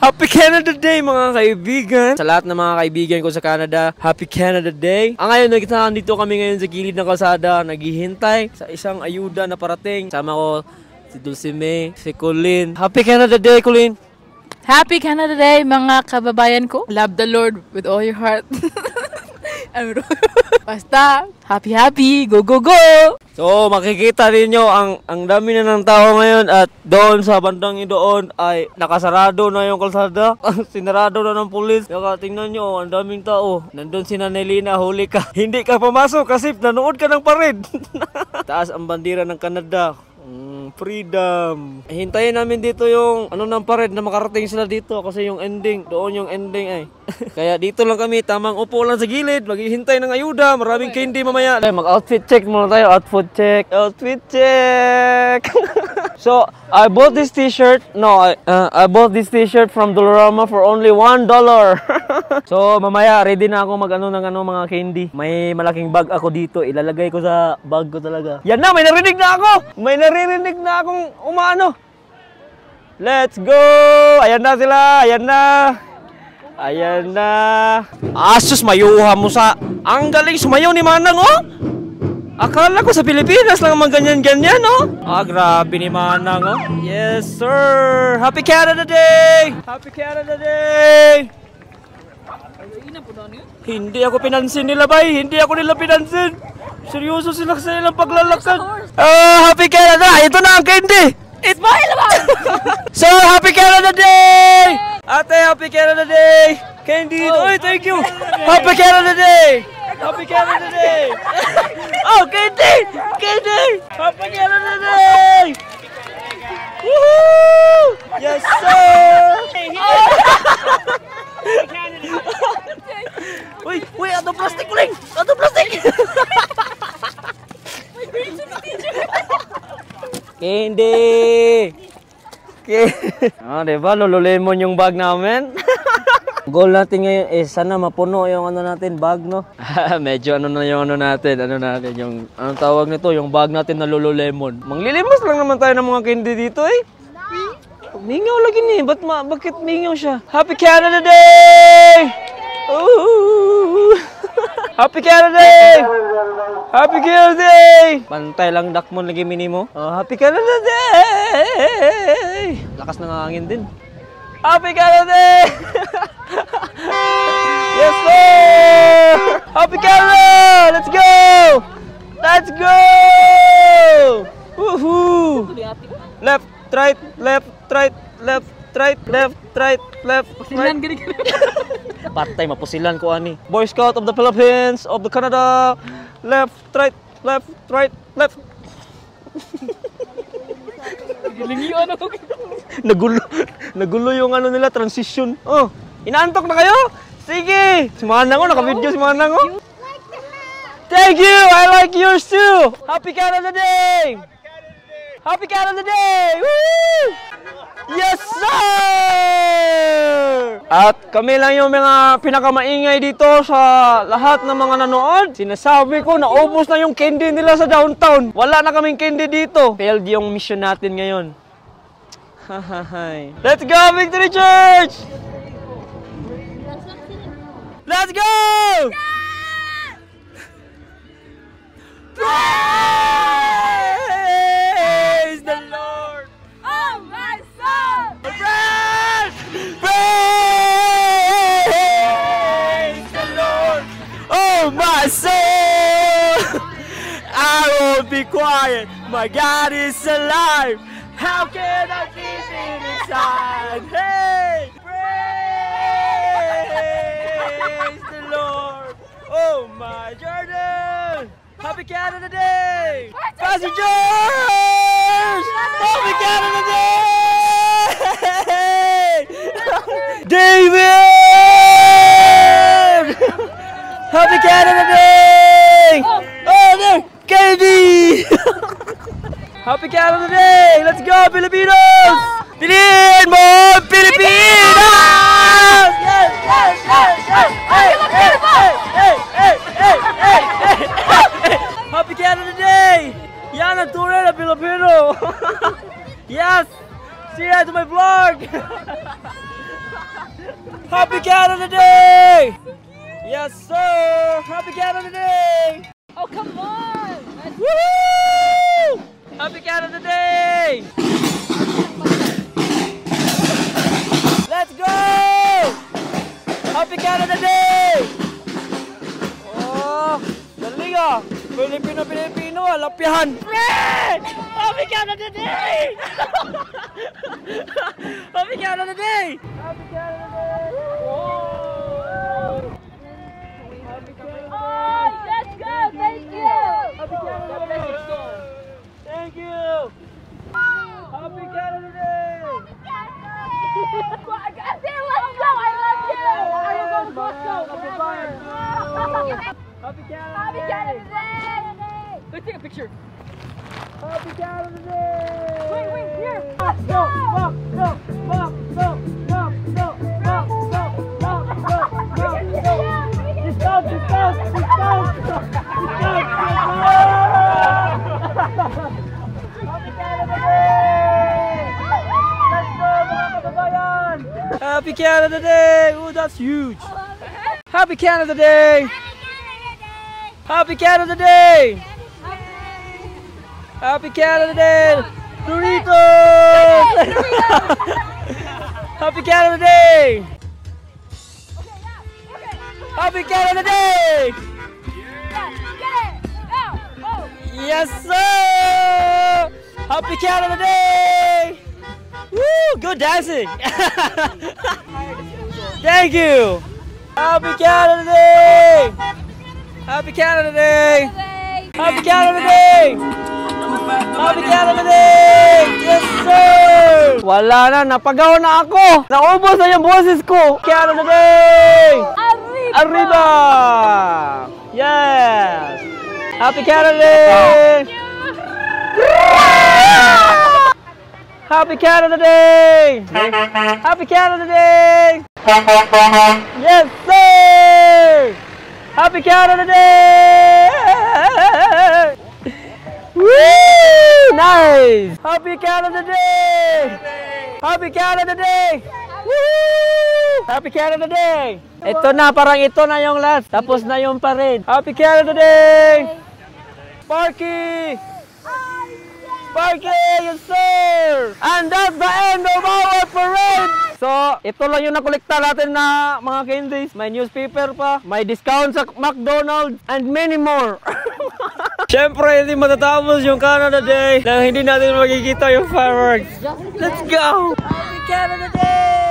Happy Canada Day mga kaibigan! Sa lahat ng mga kaibigan ko sa Canada, Happy Canada Day! Ngayon, nandito kami ngayon sa gilid ng kalsada, naghihintay sa isang ayuda na parating. Sama ko si Dulcime, si Colleen. Happy Canada Day, Colleen! Happy Canada Day mga kababayan ko! Love the Lord with all your heart. Basta, happy, go, go, go! So, makikita ninyo ang dami na ng tao ngayon at doon sa bandang doon ay nakasarado na yung kalsada. Sinarado na ng pulis. Kaya tingnan nyo, ang daming tao. Nandun si Nanelina, huli ka. Hindi ka pumasok kasi nanood ka ng parade. Taas ang bandira ng Canada. Freedom. Hintayin namin dito yung ng parade na makarating sila dito kasi yung ending, doon yung ending ay. Kaya dito lang kami, tamang upo lang sa gilid, maghihintay ng ayuda, maraming candy mamaya. Mag-outfit check muna tayo, outfit check. So, I bought this t-shirt. No, I bought this t-shirt from Dollarama for only $1. So, mamaya ready na ako mga candy. May malaking bag ako dito, ilalagay ko sa bag ko talaga. Yan na, may narinig na ako. May naririnig na akong umano. Let's go! Ayan na sila, ayan na. Ayan na. Asus, mayuha mo sa... Ang galing sumayaw ni Manang, oh! Akala ko sa Pilipinas lang mga ganyan-ganyan, oh! Grabe ni Manang, oh! Yes, sir! Happy Canada Day! Happy Canada Day! Hindi ako pinansin nila, bay! Hindi ako nila pinansin! Seryoso sila sa ilang paglalakad! Happy Canada! Ito na ang candy! It's my naman! So, Happy Canada Day! Ate, Happy Canada Day! Candy! Oy, thank you! Happy Canada Day! Happy Canada Day! Oh, Candy! Candy! Happy Canada Day! Woohoo! Yes, sir! Uy, ato plastic uling! Ato plastic! Candy! Diba? Lululemon yung bag namin. Goal natin ngayon is sana mapuno yung natin bag, no? Medyo na yung natin, yung anong tawag nito, yung bag natin na Lululemon. Manglilimas lang naman tayo ng mga candy dito, eh. Mingaw lagi niya, bakit mingaw siya? Happy Canada Day! Ooh! Happy Canada Day! Happy Canada Day! Pantay lang dakmon lagi minimo. Happy Canada Day! Lakas ng hangin din. Happy Canada Day! Yes, sir! Happy Canada! Let's go! Let's go! Woohoo! Left, right, left, right, left, right, left, right, left, right. Patay, mapusilan ko ani. Boy Scout of the Philippines, of the Canada. Left, right, left, right, left. Nagulo yung nila, transition. Oh, inaantok na kayo? Sige! Si Manang, naka-video si Manang, oh. Thank you! I like yours too! Happy Canada Day! Happy Canada Day! Woo! Yes, sir! At kami lang yung mga pinakamaingay dito sa lahat ng mga nanood. Sinasabi ko, naubos na yung candy nila sa downtown. Wala na kaming candy dito. Failed yung mission natin ngayon. Let's go, Victory Church! Let's go! Praise the Lord! Oh my soul! Praise! Praise the Lord! Oh my soul! I won't be quiet. My God is alive. How can I keep it inside? Hey! Praise the Lord! Oh my Jordan! Happy Canada Day! Pastor George! Happy Canada Day! David! Happy Canada Day! Oh, there! Katie! Happy Canada Day! Let's go, Filipinos! Piliin mo, Pilipinas! Yes, yes, yes, yes! Hey, hey, hey, hey, hey, hey, hey, hey! Happy Canada Day! Yan ang tunay na Pilipino! Yes! See you to my vlog! Happy Canada Day! Yes, sir! Happy Canada Day! Oh, come on! Woo! Happy Canada Day! Let's go! Happy Canada Day! Oh, galing ah! Pilipino, lapihan! Fred! Happy Canada Day! Happy Canada Day! Happy Canada Day! Whoa! Happy Canada Day! Oh, let's go! Thank you! Happy Canada Day! Thank you! Happy Canada Day! Let's go! I love you! Are you going to Costco? Happy Canada Happy Day! Canada Day! Let's take a picture. Happy Canada Day! Wait, here. Let's go! Go! Go! Go! Go! Go! Go! Go! Go! Go! Go! Go! Discount! Discount! Discount! Discount! Happy Canada Day! Let's go mga kababayan! Happy Canada Day! Ooh, that's huge! Happy Canada Day! Happy Canada Day! Happy Canada Day! Doritos! Happy Canada Day! Happy Canada Day! Yes, sir! Happy Canada Day! Woo! Good dancing! Thank you! Happy Canada Day! Happy Canada Day! Happy Canada Day! Happy Canada Day! Yes, sir! Wala na, napagaw na ako! Naubos na yung boses ko! Canada Day! Arriba! Yes! Happy Canada Day! Happy Canada Day! Happy Canada Day! Yes, sir! Happy Canada Day! Woo! Nice! Happy Canada Day! Happy Canada Day! Woo! Happy Canada Day! Ito na, parang ito na yung last. Tapos na yung parade. Happy Canada Day! Sparky! Sparky! Yes, sir! And that's the end of our parade! So, ito lang yung nakolekta natin na mga candies. May newspaper pa, may discount sa McDonald's, and many more. Siyempre, hindi matatapos yung Canada Day nang hindi natin makikita yung fireworks. Let's go! Happy Canada Day!